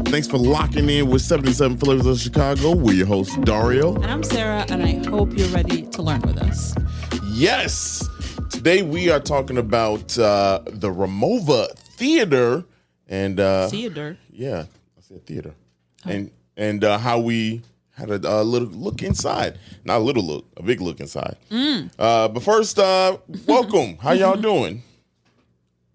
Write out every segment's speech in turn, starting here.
Thanks for locking in with 77 Flavors of Chicago. We're your hosts, Dario. And I'm Sarah, and I hope you're ready to learn with us. Yes. Today we are talking about the Ramova Theatre. And Theater? Yeah, I said theater. Oh. And how we had a little look inside. Not a little look, a big look inside. But first, welcome. How y'all doing?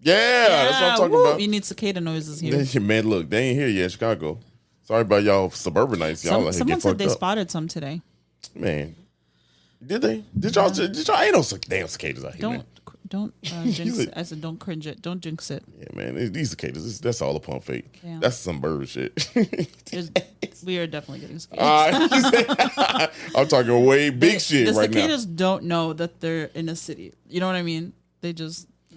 Yeah, that's what I'm talking about. You need cicada noises here. Man, look, they ain't here yet, Chicago. Sorry about y'all suburbanites. Y'all someone said they spotted some today. Man, did they? Did y'all? Ain't no damn cicadas out here. Don't jinx it. I said don't cringe it. Don't jinx it. Yeah, man, these cicadas, that's all a pump fake. Yeah. That's some bird shit. We are definitely getting cicadas. I'm talking way big shit right now. The cicadas don't know that they're in a city. You know what I mean?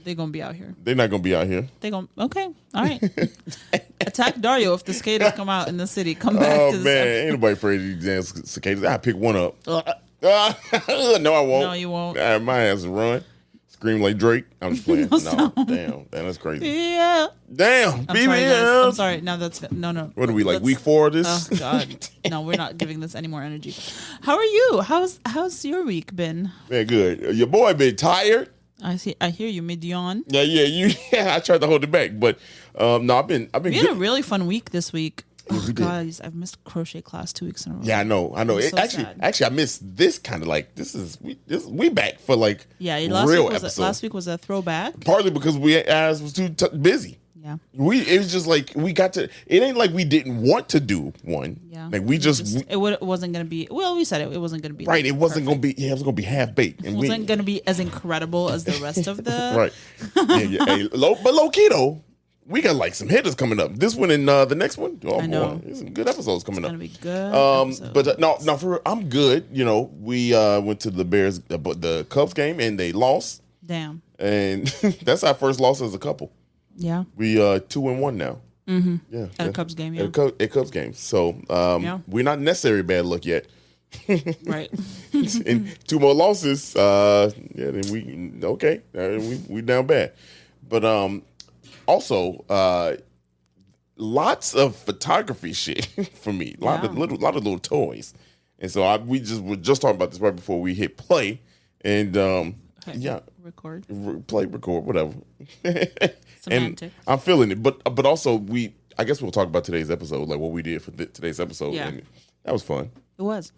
They're gonna be out here. They're not gonna be out here. Okay, all right. Attack Dario if the cicadas come out in the city. Come back to the man, ain't nobody afraid of these damn cicadas. I pick one up. No, I won't. No, you won't. My ass will run. Scream like Drake. I'm just playing. No, damn, that's crazy. Yeah. Damn, I'm sorry. Now no. What are we like? Week 4 of this? Oh God, no, we're not giving this any more energy. How are you? How's your week been? Man, good. Your boy been tired. I hear you mid yawn. Yeah. I tried to hold it back, but no, I've been. We had a really fun week this week. Oh, guys, I've missed crochet class 2 weeks in a row. Yeah, I know. Actually, I missed this kind of like we back for like real episode. Last week was a throwback. Partly because ass was too busy. Yeah, it was just like we got to. It ain't like we didn't want to do one. Yeah, like it wasn't gonna be. Well, we said it wasn't gonna be right. It wasn't gonna be. Yeah, it was gonna be half baked. It wasn't gonna be as incredible as the rest of the right. Yeah. Hey, but low key though. We got like some hitters coming up. This one and the next one. Oh, I know. Boy, there's some good episodes coming up. It's gonna be good. But no, for real, I'm good. You know, we went to the Bears, the Cubs game, and they lost. Damn. And that's our first loss as a couple. Yeah. We 2-1 now. Mm-hmm. Yeah. At a Cubs game. Yeah. At Cubs game. So we're not necessarily bad luck yet. Right. And 2 more losses. Then we down bad. But also, lots of photography shit for me. A lot of little toys, and so we were just talking about this right before we hit play, and record, whatever. Semantics. And I'm feeling it, but also I guess we'll talk about today's episode, like what we did for today's episode. Yeah. And that was fun. It was.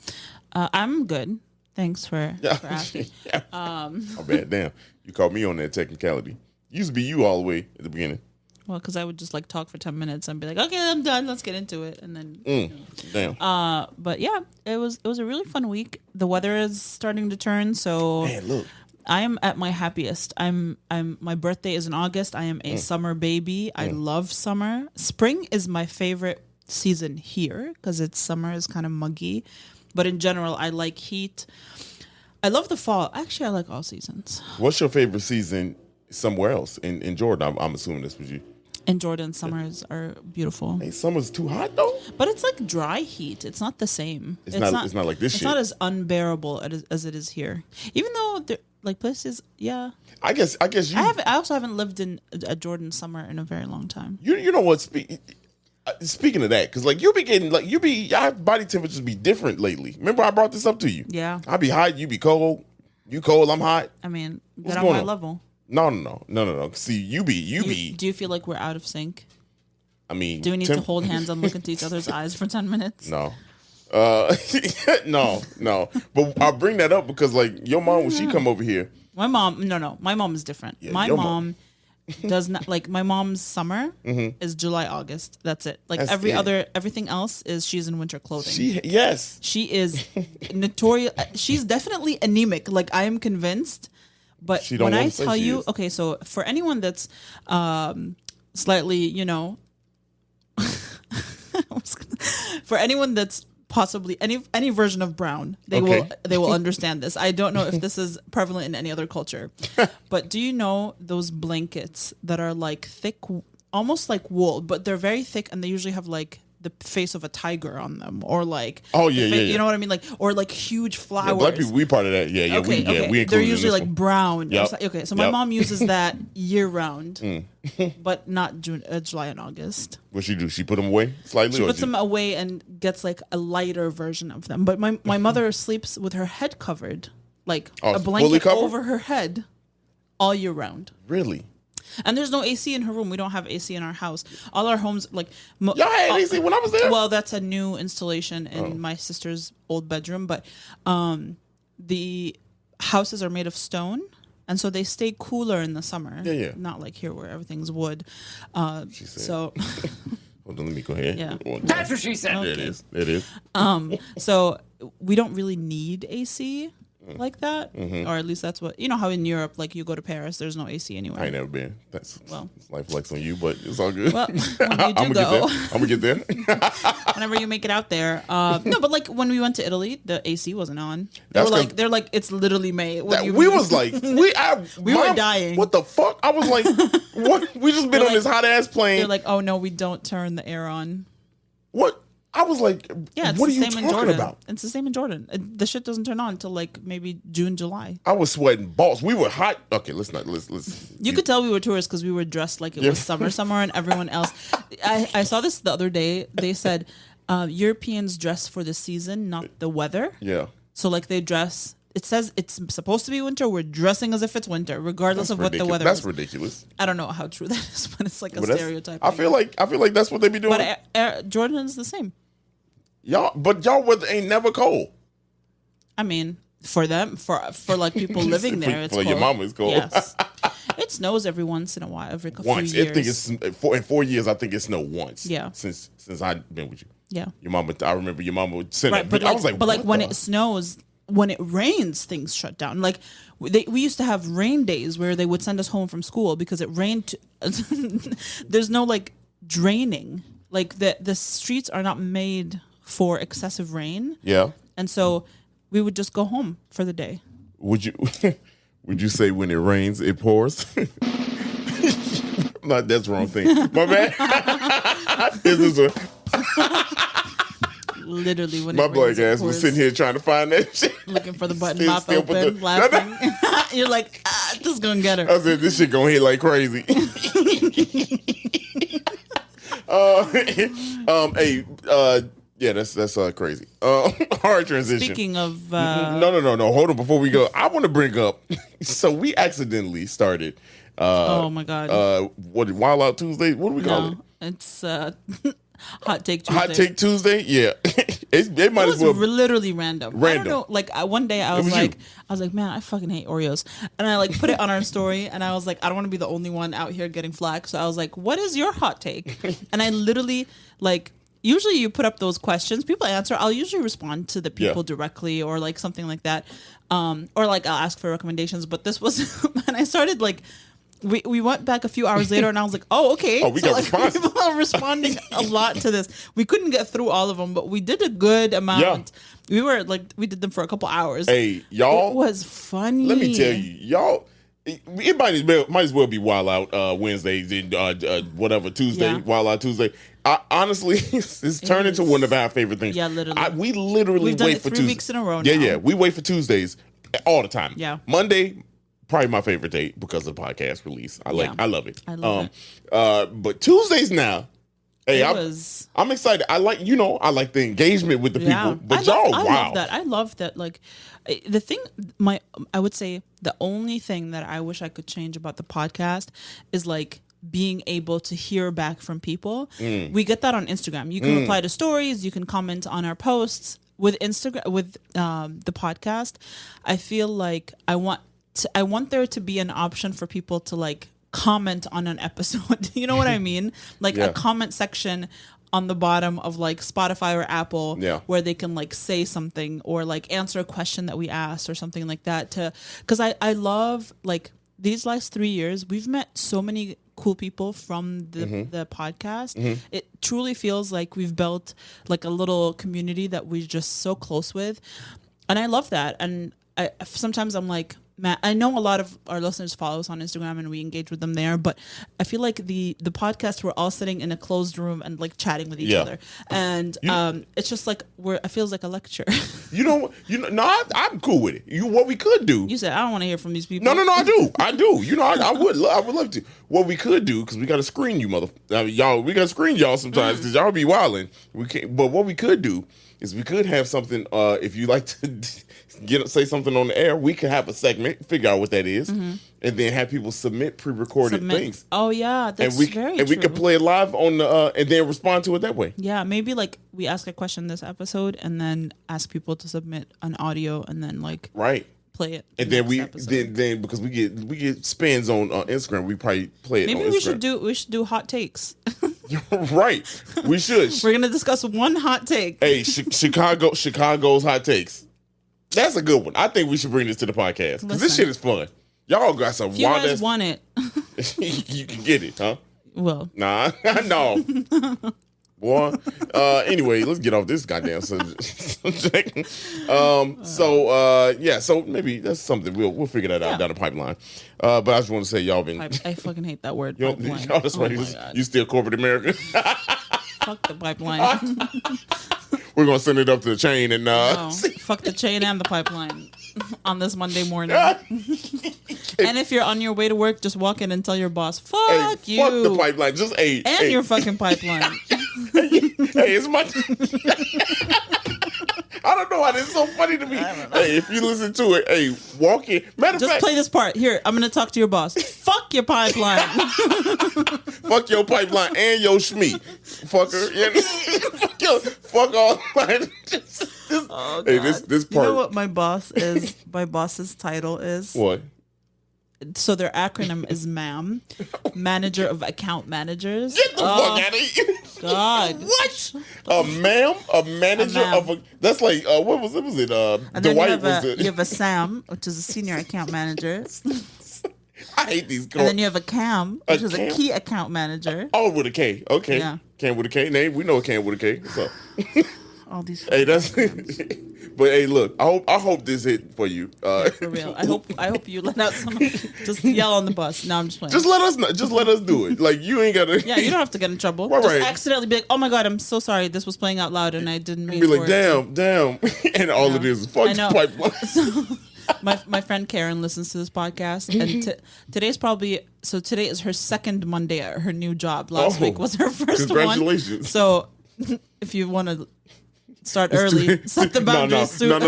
I'm good. Thanks for asking. Yeah. Oh man, damn! You caught me on that technicality. Used to be you all the way at the beginning. Well, because I would just like talk for 10 minutes and be like, okay, I'm done. Let's get into it. And then, damn. But yeah, it was a really fun week. The weather is starting to turn. So man, look, I am at my happiest. My birthday is in August. I am a summer baby. I love summer. Spring is my favorite season here because summer is kind of muggy. But in general, I like heat. I love the fall. Actually, I like all seasons. What's your favorite season? Somewhere else in Jordan, I'm assuming this was you. In Jordan, summers are beautiful. Hey, summer's too hot though. But it's like dry heat. It's not the same. It's not like this. It's shit. not as unbearable as it is here. Even though like places, yeah. I guess you. I also haven't lived in a Jordan summer in a very long time. You know what? Speaking of that, because like you be getting your body temperatures be different lately. Remember I brought this up to you. Yeah. I be hot, you be cold. You cold, I'm hot. I mean, get on my level. No. See, you be. Do you feel like we're out of sync? I mean, do we need to hold hands and look into each other's eyes for 10 minutes? No. No. But I bring that up because like your mom, when she come over here. My mom, no. My mom is different. Yeah, my mom does not like my mom's summer is July, August. That's it. Like everything else is she's in winter clothing. She is notorious. She's definitely anemic. Like I am convinced. But when I tell you, okay, so for anyone that's slightly, for anyone that's possibly any version of brown, they will understand this. I don't know if this is prevalent in any other culture, but do you know those blankets that are like thick, almost like wool, but they're very thick and they usually have like the face of a tiger on them, or like you know what I mean, like, or like huge flowers. Yeah, black people, we part of that. We They're usually like brown. Yep. Okay, so my mom uses that year round, but not July and August. What she do? She put them away slightly. She puts them away and gets like a lighter version of them. But my mother sleeps with her head covered, like a blanket over her head, all year round. Really? And there's no AC in her room. We don't have AC in our house. All our homes, like... Y'all had AC when I was there? Well, that's a new installation in my sister's old bedroom. But the houses are made of stone. And so they stay cooler in the summer. Yeah. Not like here where everything's wood. She said. So... Hold on, let me go ahead. Yeah. That's what she said. Okay. It is. So we don't really need AC like that, or at least that's what, you know, how in Europe, like you go to Paris, there's no AC anywhere. I ain't never been. It's life flex on you, but it's all good. Well, when you do go, I'm gonna get there. Whenever you make it out there. No, but like when we went to Italy, the AC wasn't on. They're like, it's literally May. We were dying. What the fuck? I was like, what? We just been on this hot ass plane. They're like, oh no, we don't turn the air on. What? I was like, yeah, what are you talking about? It's the same in Jordan. The shit doesn't turn on until like maybe June, July. I was sweating balls. We were hot. Okay, let's. You could tell we were tourists because we were dressed like it was summer, and everyone else. I saw this the other day. They said Europeans dress for the season, not the weather. Yeah. So like they dress. It says it's supposed to be winter. We're dressing as if it's winter, regardless of what the weather is. That's ridiculous. I don't know how true that is, but it's like a stereotype. I feel like that's what they be doing. But Jordan is the same. Y'all weather ain't never cold. I mean, for them, for like people living there, it's for cold. Your mama, it's cold. Yes. It snows every once in a while, every few years. I think it's in 4 years. I think it snowed once. Yeah. Since I've been with you. Yeah. Your mama. I remember your mama would send. Right, but I was like, when it snows, when it rains, things shut down. Like we used to have rain days where they would send us home from school because it rained. There's no like draining. Like the streets are not made for excessive rain. Yeah. And so we would just go home for the day. Would you say when it rains it pours? No, that's the wrong thing. My bad. Literally when my it rains, black ass was sitting here trying to find that shit. Looking for the button, mouth open, laughing. You're like, this is gonna get her. I said, this shit gonna hit like crazy. Yeah, that's crazy. Hard transition. Speaking of... No. Hold on. Before we go, I want to bring up... So we accidentally started... oh, my God. Wild Out Tuesday? What do we call it? It's Hot Take Tuesday. Hot Take Tuesday? Yeah. it might as well... literally random. I don't know. Like, one day I was like, man, I fucking hate Oreos. And I like put it on our story and I was like, I don't want to be the only one out here getting flack. So I was like, what is your hot take? And I literally like... Usually you put up those questions, people answer. I'll usually respond to the people directly or like something like that. Or like I'll ask for recommendations. But this was, and I started like, we went back a few hours later and I was like, oh, okay. We got response. People are responding a lot to this. We couldn't get through all of them, but we did a good amount. Yeah. We did them for a couple hours. Hey, y'all. It was funny. Let me tell you, y'all. It might as well be Wild Out Wednesdays and whatever Tuesday, Wild Out Tuesday. Honestly, it's turned into one of our favorite things. Yeah, literally. We literally We've done wait it for 3 Tuesdays. weeks in a row now. Yeah. We wait for Tuesdays all the time. Yeah. Monday, probably my favorite day because of the podcast release. I love it. I love it. But Tuesdays now. Hey, I'm excited. I like the engagement with the people. But I love that. I love that. Like the thing, I would say the only thing that I wish I could change about the podcast is like being able to hear back from people. We get that on Instagram. You can reply to stories. You can comment on our posts. With Instagram, with the podcast, I feel like I want there to be an option for people to like comment on an episode. You know what I mean? Like a comment section on the bottom of like Spotify or Apple where they can like say something or like answer a question that we asked or something like that because I love like these last 3 years we've met so many cool people from the podcast. It truly feels like we've built like a little community that we're just so close with, and I love that. And sometimes I'm like, man, I know a lot of our listeners follow us on Instagram and we engage with them there, but I feel like the podcast, we're all sitting in a closed room and like chatting with each other, and it's just like it feels like a lecture. No, I'm cool with it. What we could do? You said I don't want to hear from these people. No, I do. I would love to. What we could do, because we got to screen you, y'all. We got to screen y'all sometimes because y'all be wilding. We can't. But what we could do is we could have something. If you like to say something on the air, we could have a segment, figure out what that is, and then have people submit pre-recorded things. Oh yeah, that's very true. And we could play it live on the and then respond to it that way. Yeah, maybe like we ask a question this episode and then ask people to submit an audio and then like play it. And then then because we get spins on Instagram, we probably play it. Maybe on Instagram. we should do hot takes. Right, we should. We're gonna discuss one hot take. Hey, Chicago's hot takes. That's a good one. I think we should bring this to the podcast because this shit is fun. Y'all got some wild ass. You guys want it. You can get it, huh? Well, nah, no. Boy. Anyway, let's get off this goddamn subject. So maybe that's something we'll figure that out down the pipeline. But I just want to say y'all been. I fucking hate that word. That's right. You still corporate America. Fuck the pipeline. We're gonna send it up to the chain and fuck the chain and the pipeline on this Monday morning. And if you're on your way to work, just walk in and tell your boss, "Fuck you." Fuck the pipeline. Just your fucking pipeline. Hey, it's my. I don't know why this is so funny to me. Hey, if you listen to it, hey, walk in. Just play this part. Here, I'm gonna talk to your boss. Fuck your pipeline. Fuck your pipeline and your Shmee. Fucker. Fuck all. Oh, hey, this part. You know what my boss is? My boss's title is what? So their acronym is MAM, Manager of Account Managers. Get the fuck out of here. God. What? A manager of a. That's like what was it? Was it and then you have a SAM, which is a Senior Account Manager. I hate these. And then you have a CAM, which is a Key Account Manager. Oh, with a K. Okay. Yeah. Cam with a K. Name. We know a Cam with a K. So. All these. Hey, that's. But hey, look. I hope this hit for you. For real. I hope you let out some. Just yell on the bus. No, I'm just playing. Just let us know. Just let us do it. Like you ain't gotta. Yeah, you don't have to get in trouble. Just accidentally be like, "Oh my god, I'm so sorry. This was playing out loud and I didn't mean." Be like, damn, and all it is fuck the pipeline. So, my friend Karen listens to this podcast, and today is her second Monday at her new job. Last week was her first congratulations. one. So if you want to start early, set the boundaries no.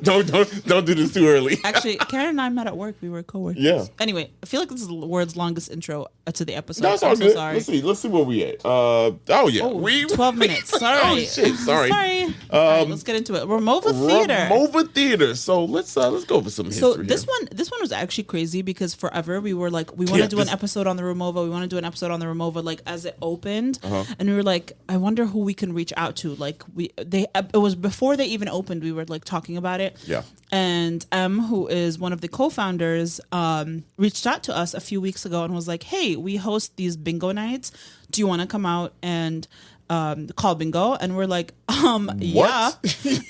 Don't do this too early. Actually, Karen and I met at work. We were coworkers. Yeah. Anyway, I feel like this is the world's longest intro to the episode. No, it's all good. Sorry. Let's see where we at. 12 minutes. Sorry. Oh shit. Sorry. All right, let's get into it. Ramova Theatre. So let's go over some history. So this one was actually crazy because forever we were like, we want to do an episode on the Ramova. We want to do an episode on the Ramova. Like as it opened, and we were like, I wonder who we can reach out to. Like it was before they even opened. We were like talking about it. Yeah. And who is one of the co-founders, reached out to us a few weeks ago and was like, "Hey, we host these bingo nights. Do you want to come out and call bingo?" And we're like, yeah.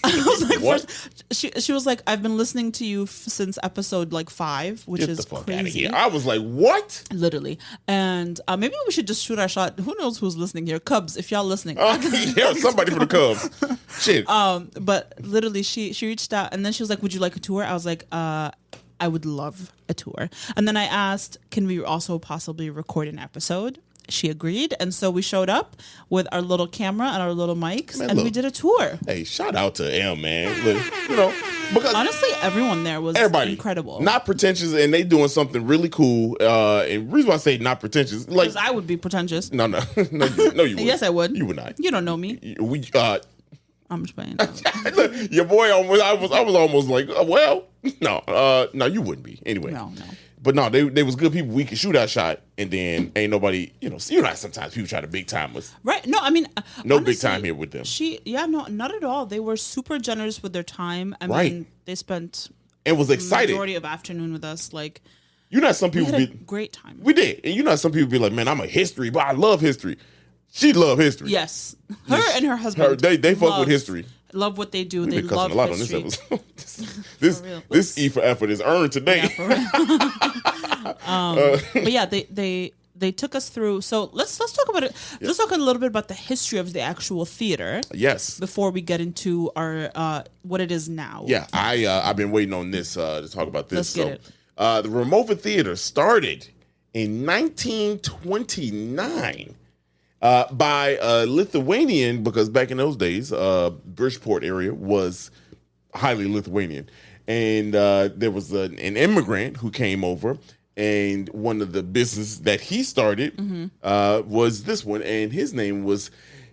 I was like, what? She was like, "I've been listening to you since episode like 5, which is crazy." I was like, what? Literally. And maybe we should just shoot our shot. Who knows who's listening here? Cubs, if y'all listening. Yeah, somebody for the Cubs. Shit. But literally she reached out and then she was like, "Would you like a tour?" I was like, I would love a tour. And then I asked, can we also possibly record an episode? She agreed, and so we showed up with our little camera and our little mics, we did a tour. Hey, shout out to M, man. Look, because honestly, everyone there was incredible. Not pretentious, and they doing something really cool. And the reason why I say not pretentious, like because I would be pretentious. No, you would. Yes, I would. You would not. You don't know me. I'm just playing. Look, your boy almost. I was almost like, well, no, you wouldn't be anyway. No. But no, they was good people. We could shoot our shot, and then ain't nobody, sometimes people try to big time us. Right. No, I mean, no honestly, big time here with them. Not at all. They were super generous with their time. I mean, they spent and was excited the majority of afternoon with us. Like, some people we had a great time. We did, and some people be like, man, I'm a history, but I love history. She love history. Yes, her and her husband. They fuck with history. love what they do. They love history. This E for effort is earned today. Yeah, for real. But yeah, they took us through. So let's talk about it. Yep. Let's talk a little bit about the history of the actual theater. Yes. Before we get into our what it is now. Yeah, I've been waiting on this to talk about this. Let's get it. The Ramova Theatre started in 1929 by a Lithuanian, because back in those days, Bridgeport area was highly Lithuanian. And there was an immigrant who came over, and one of the businesses that he started was this one, and his name was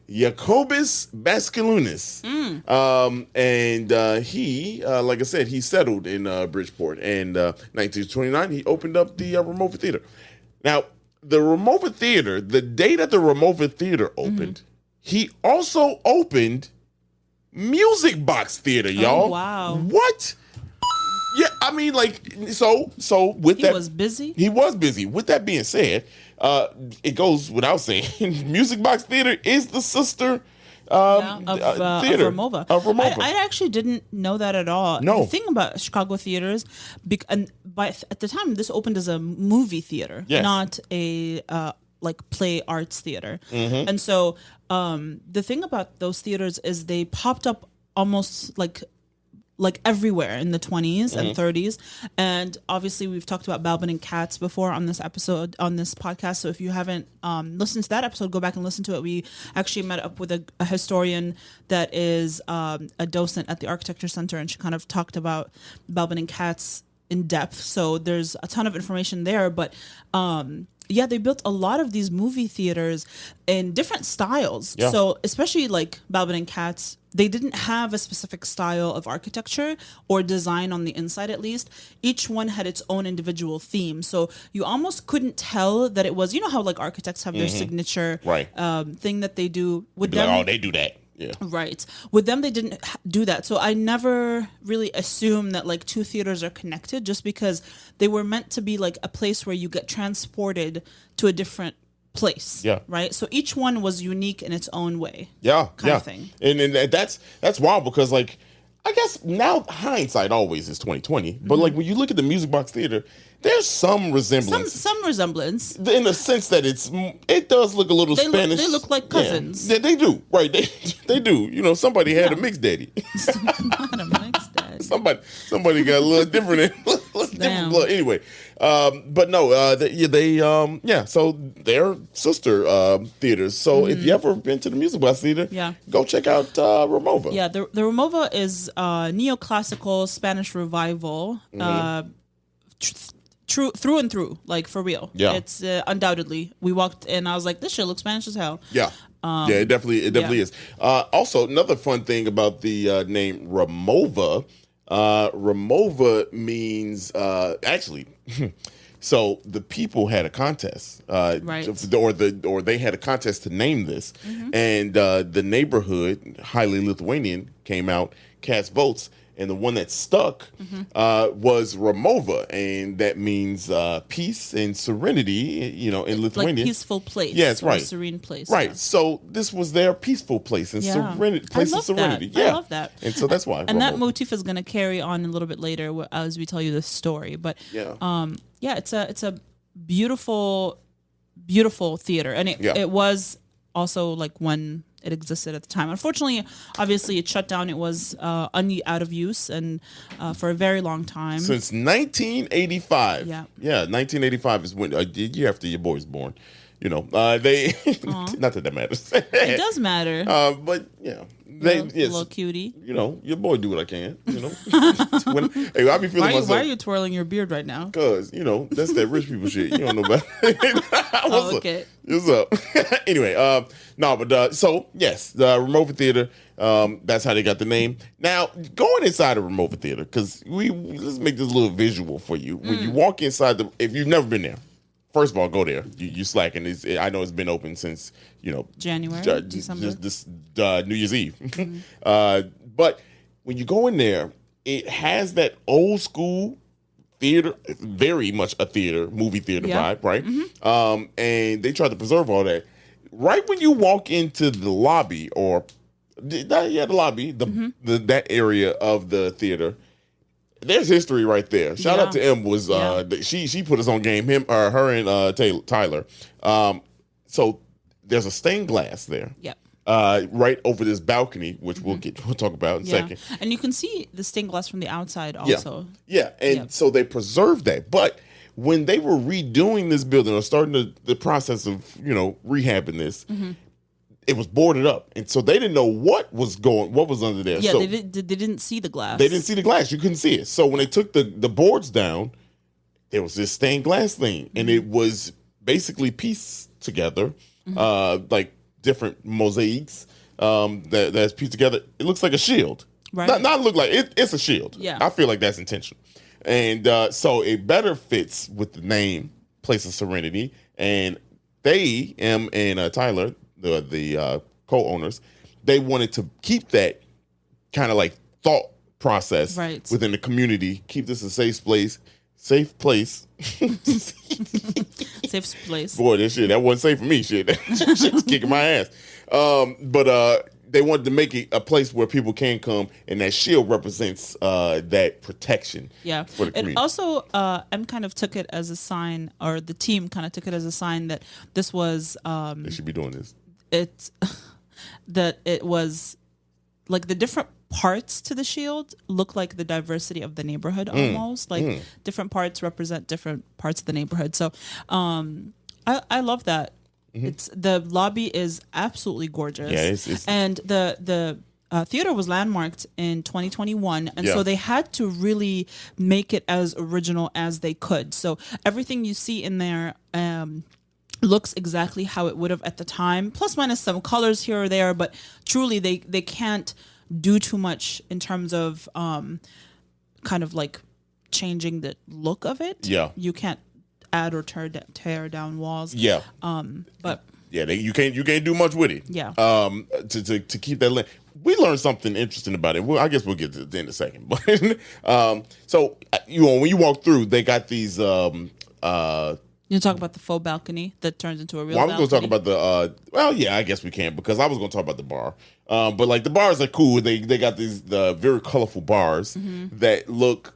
Jacobus Baskelunis. And he, like I said, he settled in Bridgeport. And 1929, he opened up the Ramova Theatre. Now, the Ramova Theatre, the day that the Ramova Theatre opened, he also opened Music Box Theatre, y'all. Oh, wow. What? Yeah, I mean, like, so with that... He was busy? He was busy. With that being said, it goes without saying, Music Box Theatre is the sister theater of Ramova. I actually didn't know that at all. No. The thing about Chicago theaters, at the time, this opened as a movie theater, not a play arts theater. And so the thing about those theaters is they popped up almost like everywhere in the 20s and 30s. And obviously we've talked about Balvin and Katz before on this podcast. So if you haven't listened to that episode, go back and listen to it. We actually met up with a historian that is a docent at the Architecture Center, and she kind of talked about Balvin and Katz in depth. So there's a ton of information there, but they built a lot of these movie theaters in different styles. Yeah. So especially like Balvin and Katz, they didn't have a specific style of architecture or design on the inside, at least. Each one had its own individual theme. So you almost couldn't tell that it was, you know how like architects have their signature thing that they do with them. Like, oh, they do that. Yeah. Right. With them, they didn't do that. So I never really assumed that like two theaters are connected, just because they were meant to be like a place where you get transported to a different place. Yeah. Right. So each one was unique in its own way. Yeah. Kind of thing. And that's wild, because like, I guess now hindsight always is 2020, but like when you look at the Music Box Theater, there's some resemblance. Some resemblance. In the sense that it does look a little Spanish. They look like cousins. Yeah, they do. Right. They do. You know, somebody had a mixed daddy. Not a mixed daddy. Somebody got a little different different blood. Anyway, but no, so they're sister theaters. So if you ever been to the Music Box Theater, go check out Ramova. Yeah, the Ramova is neoclassical Spanish revival. Through and through, like for real. Yeah, it's undoubtedly. We walked in, I was like, this shit looks Spanish as hell. Yeah, it definitely is. Also, another fun thing about the name Ramova. Ramova means actually. So the people had a contest, right? Or they had a contest to name this, and the neighborhood, highly Lithuanian, came out, cast votes. And the one that stuck was Ramova, and that means peace and serenity, you know, in Lithuania. Like peaceful place. Yes, right. Serene place. Right. Yeah. So this was their peaceful place and serenity. Place of serenity. That. Yeah. I love that. And so that's why. And that motif is going to carry on a little bit later as we tell you this story. But it's a beautiful, beautiful theater, and it was also like when it existed at the time. Unfortunately, obviously, it shut down. It was out of use and for a very long time. Since 1985. Yeah, 1985 is when the year after your boy was born. You know, they not that matters. It does matter. But yeah, little cutie. You know, your boy do what I can. You know, I be feeling myself. Why are you twirling your beard right now? Because you know that's that rich people shit. You don't know about it. Okay. What's up? Anyway, so yes, the Ramova Theatre. That's how they got the name. Now, going inside of Ramova Theatre, because let's make this a little visual for you. When you walk inside if you've never been there. First of all, go there. You slacking. I know it's been open since, you know, January, December. This New Year's Eve. But when you go in there, it has that old school theater, very much a movie theater vibe, right? And they try to preserve all that. Right when you walk into the lobby or The lobby, that area of the theater. There's history right there. Shout out to M. She put us on game. Her and Tyler. So there's a stained glass there. Yep. Right over this balcony, which we'll talk about in a second. And you can see the stained glass from the outside also. Yeah. And so they preserved that. But when they were redoing this building or starting the process of, rehabbing this, it was boarded up. And so they didn't know what was under there. Yeah, so they didn't see the glass. They didn't see the glass. You couldn't see it. So when they took the boards down, there was this stained glass thing. And it was basically pieced together, like different mosaics that's pieced together. It looks like a shield. Right. Not look like it's a shield. Yeah. I feel like that's intentional. And so it better fits with the name Place of Serenity. And they, M and Tyler, the co-owners, they wanted to keep that kind of like thought process within the community. Keep this a safe place. Safe place. Safe place. Boy, that wasn't safe for me. Shit, shit's kicking my ass. But they wanted to make it a place where people can come, and that shield represents that protection. Yeah. For the community. And also, M kind of took it as a sign, or the team kind of took it as a sign that this was. They should be doing this. That it was like the different parts to the shield look like the diversity of the neighborhood almost. Like different parts represent different parts of the neighborhood. So I love that. It's the lobby is absolutely gorgeous. Yeah, it's and the theater was landmarked in 2021, and so they had to really make it as original as they could. So everything you see in there looks exactly how it would have at the time, plus minus some colors here or there, but truly they can't do too much in terms of kind of like changing the look of it. Yeah. You can't add or tear down walls. Yeah. But yeah, you can't do much with it. Yeah. To keep that. We learned something interesting about it. Well, I guess we'll get to it in a second. But so when you walk through, they got these. You talk about the faux balcony that turns into a real balcony? balcony? I was going to talk about the, I guess we can, because I was going to talk about the bar. But like the bars are cool. They got these very colorful bars that look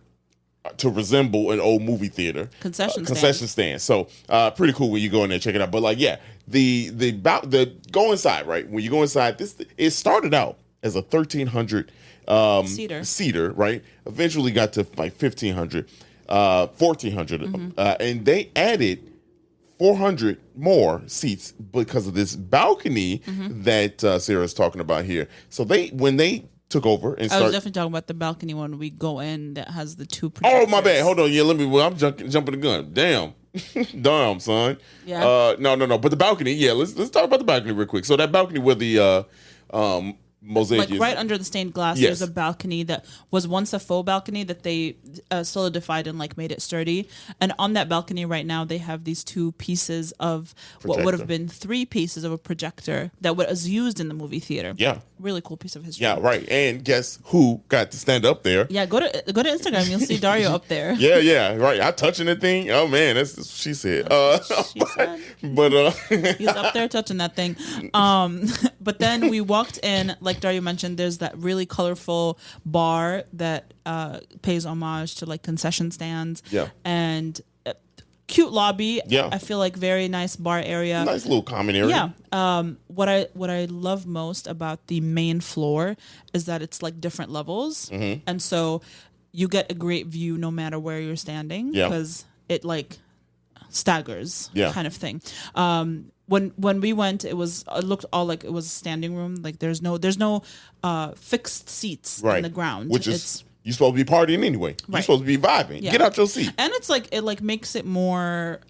to resemble an old movie theater. Concession stand. So pretty cool when you go in there and check it out. But like, yeah, the go inside, right? When you go inside, it started out as a 1,300 seater, right? Eventually got to like 1,500. 1,400, and they added 400 more seats because of this balcony that Sarah's talking about here. So when they took over and I was definitely talking about the balcony when we go in that has the two projectors. Oh, my bad. Hold on. Yeah, I'm jumping the gun. Damn, son. Yeah. No. But the balcony, yeah, let's talk about the balcony real quick. So that balcony where the mosaic like right under the stained glass, there's a balcony that was once a faux balcony that they solidified and like made it sturdy. And on that balcony right now, they have these two pieces of what would have been three pieces of a projector that was used in the movie theater. Yeah, really cool piece of history. Yeah, right. And guess who got to stand up there? Yeah, go to Instagram. You'll see Dario up there. Yeah, right. I touching the thing. Oh man, that's what she said. She said. But he's up there touching that thing. But then we walked in. Like Dario mentioned, there's that really colorful bar that pays homage to like concession stands. Yeah. And cute lobby. Yeah. I feel like very nice bar area. Nice little common area. Yeah. What I love most about the main floor is that it's like different levels. And so you get a great view no matter where you're standing. Yeah. Because it like staggers kind of thing. When we went, it looked all like it was a standing room. Like there's no fixed seats in the ground. Which is you're supposed to be partying anyway. Right. You're supposed to be vibing. Yeah. Get out your seat. And it's like it makes it more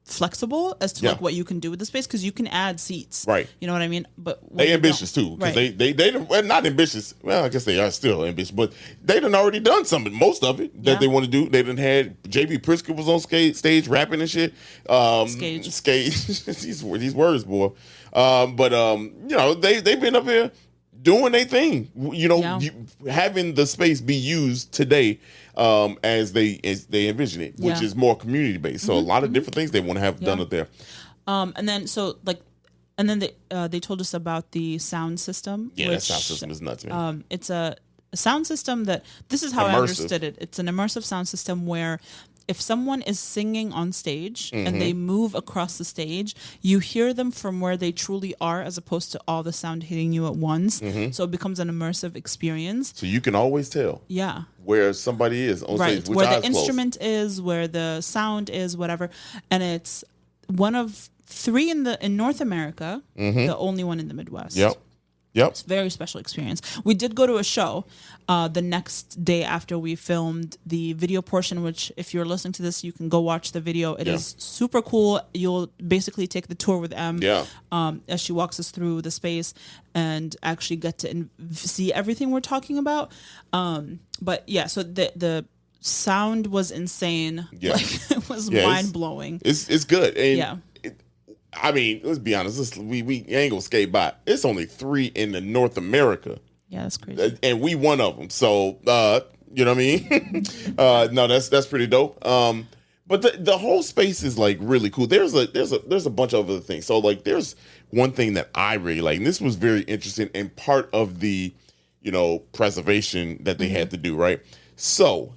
flexible as to like what you can do with the space because you can add seats. Right. You know what I mean? But they ambitious too because they well, not ambitious. Well, I guess they are still ambitious, but they done already done most of it that they want to do. They done had JB Pritzker was on stage rapping and shit. Skate. these words, boy. But they've been up here doing their thing. Having the space be used today. As they envision it, which is more community based. So a lot of different things they want to have done up there. And then so like And then they told us about the sound system. Yeah, that sound system is nuts, man. It's a sound system that, this is how I understood it. It's an immersive sound system where if someone is singing on stage and they move across the stage, you hear them from where they truly are as opposed to all the sound hitting you at once. So it becomes an immersive experience. So you can always tell where somebody is on stage, where the instrument is, where the sound is, whatever. And it's one of 3 in North America, the only one in the Midwest. Yep. It's a very special experience. We did go to a show the next day after we filmed the video portion, which if you're listening to this, you can go watch the video. It is super cool. You'll basically take the tour with Em as she walks us through the space and actually get to see everything we're talking about. But yeah, so the sound was insane. Yeah. Like, it was mind-blowing. It's good. And I mean, let's be honest. We ain't gonna skate by. It's only 3 in the North America. Yeah, that's crazy. And we one of them. So, you know what I mean? No, that's pretty dope. But the whole space is like really cool. There's a bunch of other things. So like, there's one thing that I really like, and this was very interesting and part of the, preservation that they had to do, right? So,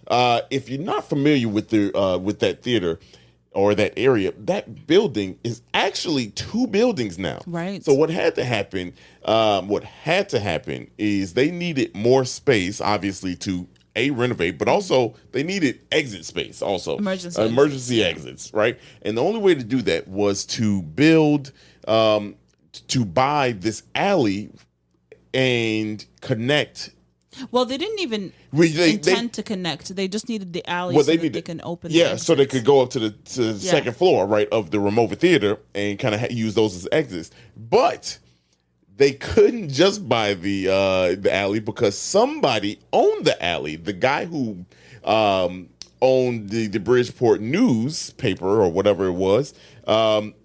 if you're not familiar with that theater or that area, that building is actually 2 buildings now. Right. So what had to happen is they needed more space, obviously, to renovate, but also they needed exit space also. Emergency exits, right? And the only way to do that was to build, to buy this alley and connect. Well, they didn't even intend to connect. They just needed the alley so they can open. Yeah, so they could go up to the second floor, right, of the Ramova Theatre and kind of use those as exits. But they couldn't just buy the alley because somebody owned the alley. The guy who owned the Bridgeport newspaper or whatever it was,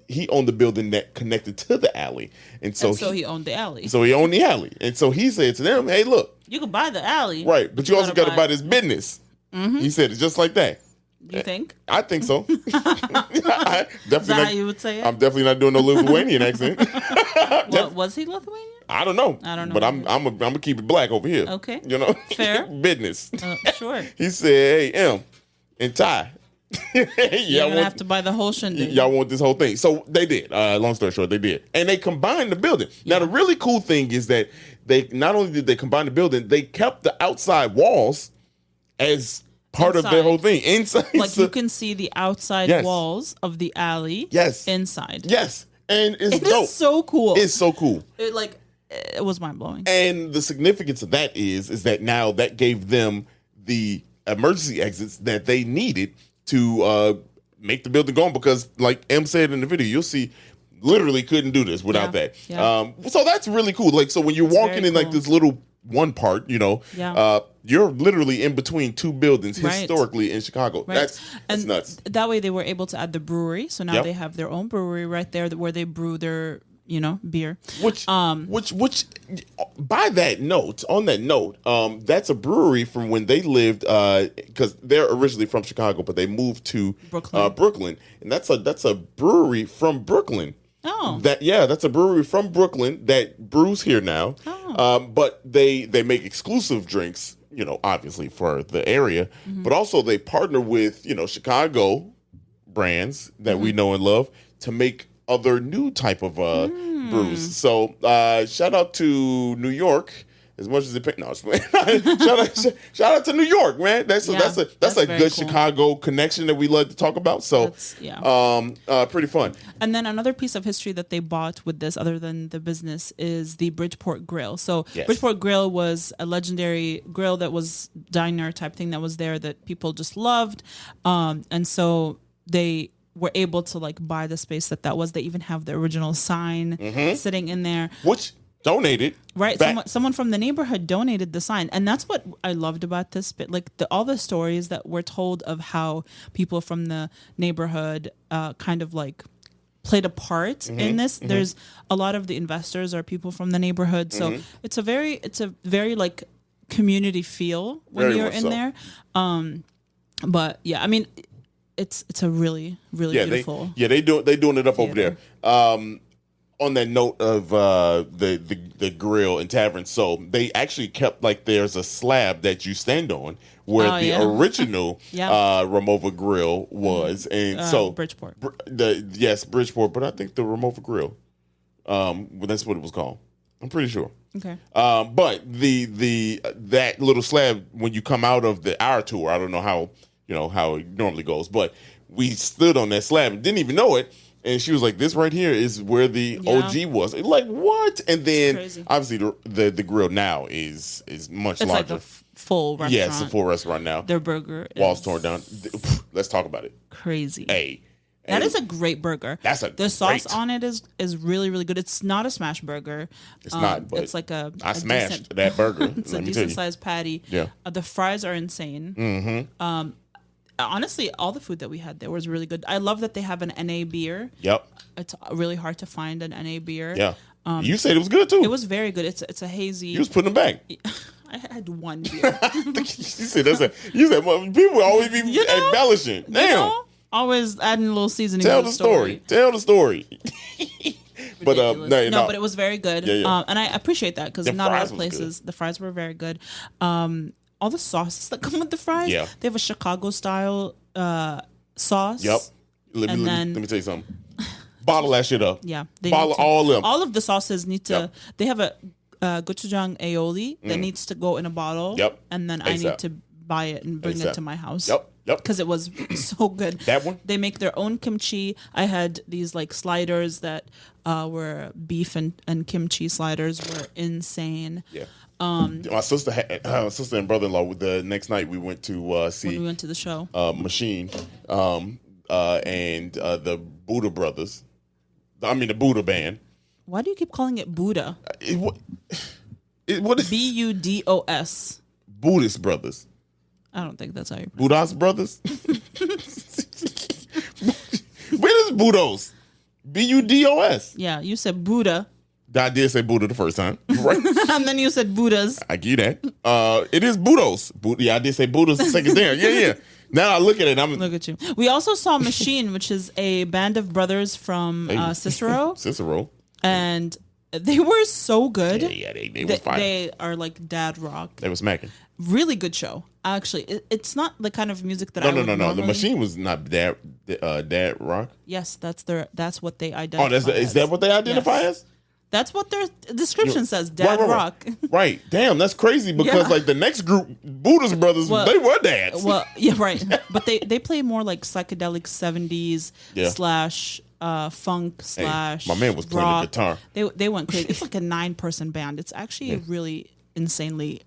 he owned the building that connected to the alley. And so he owned the alley. So he owned the alley. And so he said to them, hey, look. You can buy the alley. Right, but you also got to buy this business. He said it just like that. You think? I think so. Is that how you would say it? I'm definitely not doing no Lithuanian accent. Was he Lithuanian? I don't know. But I'm gonna keep it black over here. Okay. Fair business. Sure. He said, "Hey, M and Ty, you're gonna have to buy the whole shindig. Y'all want this whole thing?" So they did. Long story short, they did, and they combined the building. Now the really cool thing is that they not only did they combine the building, they kept the outside walls as part of their whole thing inside. Like you can see the outside walls of the alley. Yes. Inside. Yes, and it's dope. It's so cool. It's so cool. It was mind blowing. And the significance of that is that now that gave them the emergency exits that they needed to make the building go on, because like M said in the video, you'll see literally couldn't do this without that. Yeah. So that's really cool. Like, so when you're walking in like this little one part, you're literally in between 2 buildings historically in Chicago. Right. That's nuts. That way they were able to add the brewery. So now they have their own brewery right there where they brew their beer. Which on that note, that's a brewery from when they lived, because they're originally from Chicago, but they moved to Brooklyn, and that's a brewery from Brooklyn. Oh, that's a brewery from Brooklyn that brews here now. Oh. But they make exclusive drinks, obviously for the area, but also they partner with Chicago brands that we know and love to make other new type of brews. So shout out to New York as much as it pays. No, shout out to New York, man. That's a good cool Chicago connection that we love to talk about. So pretty fun. And then another piece of history that they bought with this, other than the business, is the Bridgeport Grill. So Bridgeport Grill was a legendary grill that was diner type thing that was there that people just loved, and so they were able to buy the space that was. They even have the original sign sitting in there, which donated. Right, someone from the neighborhood donated the sign, and that's what I loved about this bit. All the stories that were told of how people from the neighborhood kind of played a part in this. There's a lot of the investors are people from the neighborhood, so it's a very community feel when you're in there. But yeah, I mean, it's a really beautiful. They doing it up theater over there. on that note of the grill and tavern, so they actually kept like there's a slab that you stand on where original Ramova grill was, and so Bridgeport. Bridgeport, but I think the Ramova grill, that's what it was called. I'm pretty sure. Okay. But that little slab when you come out of our tour, I don't know how it normally goes, but we stood on that slab and didn't even know it. And she was like, "This right here is where the OG was." Like what? And then obviously the grill now is much larger. It's like a full restaurant. Yeah, it's a full restaurant now. Their burger walls torn down. Let's talk about it. Crazy. Hey, that is a great burger. The sauce on it is really, really good. It's not a smash burger. It's not. But it's like I smashed that burger. It's a decent sized patty. Yeah. The fries are insane. Mm-hmm. Honestly, all the food that we had there was really good. I love that they have an NA beer. Yep. It's really hard to find an NA beer. Yeah. You said it was good too. It was very good. It's a hazy. You was putting them back. I had one beer. You said well, people always be embellishing. Damn. Always adding a little seasoning. Tell the story. Tell the story. But but it was very good. Yeah. And I appreciate that because not a lot of places the fries were very good. All the sauces that come with the fries. Yeah. They have a Chicago style sauce. Yep. Let me tell you something. Bottle that shit up. Yeah. Bottle all of them. All of the sauces need to. Yep. They have a gochujang aioli that needs to go in a bottle. Yep. And then I need to buy it and bring it to my house. Yep. Because it was so good. That one? They make their own kimchi. I had these like sliders that were beef and kimchi sliders were insane. Yeah. My sister and brother-in-law. The next night we went to see. When we went to the show. Machine, and the Buddha Brothers. I mean the Buddha Band. Why do you keep calling it Buddha? What is Budos? Buddhist Brothers. I don't think that's how you pronounce it. Buddhist Brothers? Where is Budos? Budos. Yeah, you said Buddha. I did say Buddha the first time. Right? And then you said Buddhas. I give you that. It is Budos. I did say Buddhas the second there. Yeah. Now I look at it. Look at you. We also saw Machine, which is a band of brothers from Cicero. Cicero. And they were so good. Yeah, they were fine. They are like dad rock. They were smacking. Really good show. Actually, it's not the kind of music that I would normally... The Machine was not dad rock. Yes, that's what they identify. Is that what they identify as? That's what their description says. Dad rock. Right. Damn, that's crazy because like the next group, Buddhist Brothers, they were dads. Well, yeah, right. But they play more like psychedelic 70s slash funk slash. My man was playing the guitar. They went crazy. It's like a 9-person band. It's actually really insanely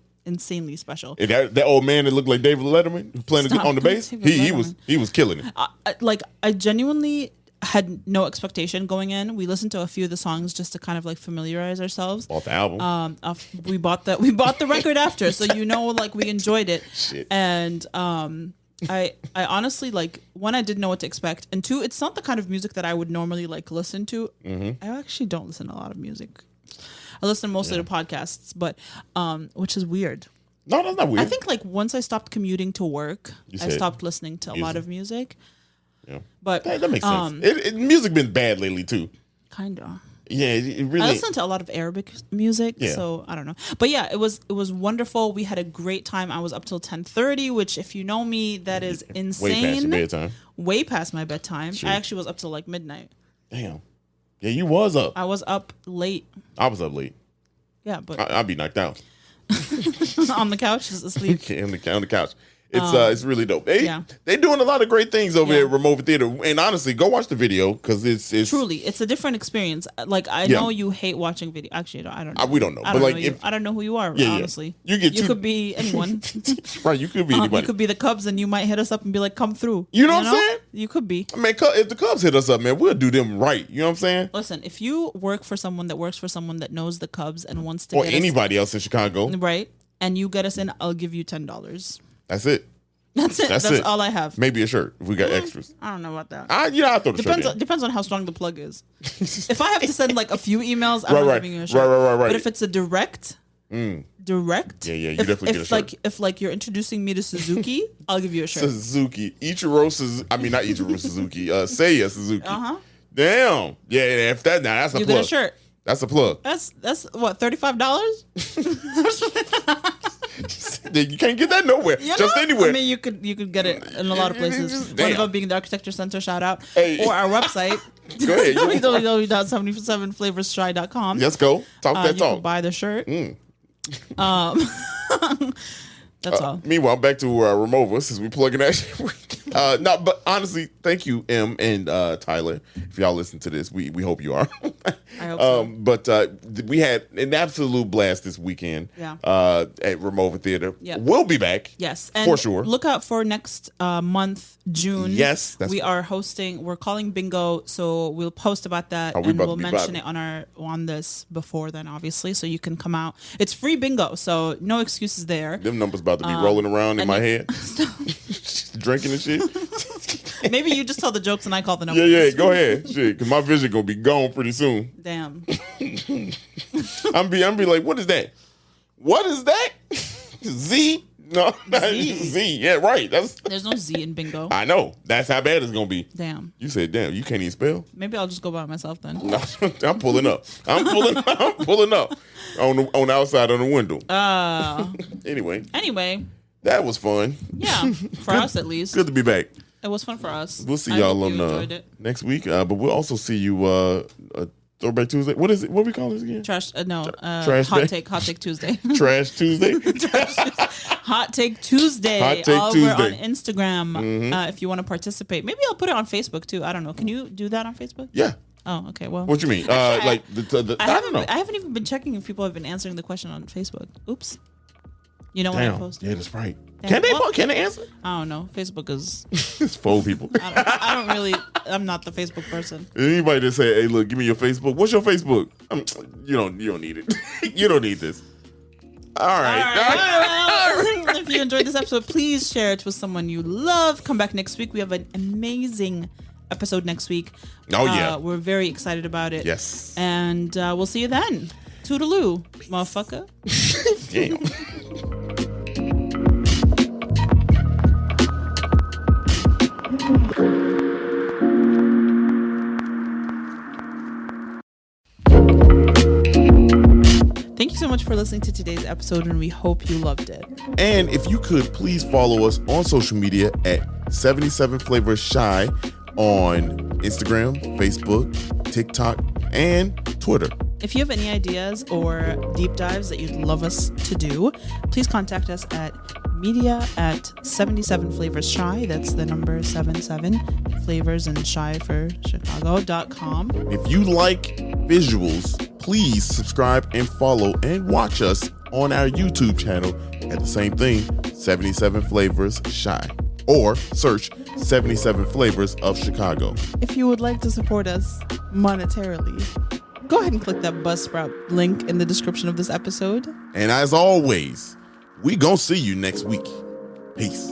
special. And that old man that looked like David Letterman playing on the bass, he was killing it. I genuinely had no expectation going in. We listened to a few of the songs just to kind of like familiarize ourselves. Bought the album. We bought the record after, so like we enjoyed it. Shit. And I honestly like, one, I didn't know what to expect, and two, it's not the kind of music that I would normally like listen to. Mm-hmm. I actually don't listen to a lot of music. I listen mostly to podcasts, but which is weird. No, that's not weird. I think like once I stopped commuting to work, I stopped listening to a lot of music. Yeah, but that makes sense. Music been bad lately too. Kinda. Yeah, it really. I listen to a lot of Arabic music, so I don't know. But yeah, it was wonderful. We had a great time. I was up till 10:30, which, if you know me, that is insane. Way past your bedtime. Way past my bedtime. Sure. I actually was up till like midnight. Damn. Yeah, you was up. I was up late. I was up late. Yeah, but I'd be knocked out on the couch, just asleep. on the couch. It's really dope. They doing a lot of great things over there at Ramova Theatre. And honestly, go watch the video because it's truly, it's a different experience. Like I know you hate watching video. Actually, I don't know. We don't know. I don't know who you are. Honestly, you could be anyone. Right, you could be anybody. You could be the Cubs, and you might hit us up and be like, "Come through." You know what I'm saying? You could be. I mean, if the Cubs hit us up, man, we'll do them right. You know what I'm saying? Listen, if you work for someone that works for someone that knows the Cubs and wants to, or anybody else in Chicago, right? And you get us in, I'll give you $10. That's it. That's it. That's all I have. Maybe a shirt if we got extras. I don't know about that. I'll throw the shirt in. Depends on how strong the plug is. If I have to send like a few emails, I'm not giving you a shirt. Right. But if it's a direct, you definitely get a shirt. If you're introducing me to Suzuki, I'll give you a shirt. Suzuki, not Ichiro Suzuki, Seiya Suzuki. Damn. Yeah, if that now that's a you plug. Get a shirt. That's a plug. That's what, $35? You can't get that nowhere. Just anywhere. I mean, you could get it in a lot of places. One of them being the Architecture Center, shout out. Hey. Or our website. Go ahead. www.77flavorshy.com. Let's go. Talk that you talk. Can buy the shirt. That's all. Meanwhile, back to Ramova, since we plugging that shit. No, but honestly, thank you, M and Tyler. If y'all listen to this, we hope you are. I hope so. But we had an absolute blast this weekend at Ramova Theatre. Yep. We'll be back. Yes. And for sure. Look out for next month, June. Yes. We're calling bingo, so we'll post about that and we'll mention it on this before then, obviously, so you can come out. It's free bingo, so no excuses there. Them numbers about to be rolling around in my head. Drinking and shit. Maybe you just tell the jokes and I call the numbers. Yeah, go ahead. Shit, because my vision gonna be gone pretty soon. Damn. I'm be like, what is that? What is that? Z? No, Z. Yeah, right. There's no Z in bingo. I know. That's how bad it's gonna be. Damn. You said, damn, you can't even spell? Maybe I'll just go by myself then. No, I'm pulling up. I'm pulling up on the outside on the window. Anyway. That was fun. Yeah, for us at least. Good to be back. It was fun for us. We'll see y'all on next week. But we'll also see you Throwback Tuesday. What is it? What we call this again? Trash. Trash Hot Day? Hot Take Tuesday. Trash Tuesday. Hot Take Tuesday. Hot Take over Tuesday. on Instagram. If you want to participate, maybe I'll put it on Facebook too. I don't know. Can you do that on Facebook? Yeah. Oh, okay. Well, what you mean? I don't know. I haven't even been checking if people have been answering the question on Facebook. Oops. You know when I post? Yeah, that's right. Damn. Can they answer? I don't know. Facebook is. It's full people. I don't really. I'm not the Facebook person. Anybody that say, "Hey, look, give me your Facebook." What's your Facebook? You don't need it. You don't need this. All right. Well, if you enjoyed this episode, please share it with someone you love. Come back next week. We have an amazing episode next week. Oh yeah. We're very excited about it. Yes. And we'll see you then. Toodaloo, motherfucker. Damn. Thank you so much for listening to today's episode, and we hope you loved it. And if you could, please follow us on social media at 77 Flavors Shy on Instagram, Facebook, TikTok, and Twitter. If you have any ideas or deep dives that you'd love us to do, please contact us at media@77flavorsShy. That's the number 77 flavors and shy for Chicago.com. If you like visuals, please subscribe and follow and watch us on our YouTube channel at the same thing, 77 Flavors Shy, or search 77 Flavors of Chicago. If you would like to support us monetarily, go ahead and click that Buzzsprout link in the description of this episode. And as always, we gonna see you next week. Peace.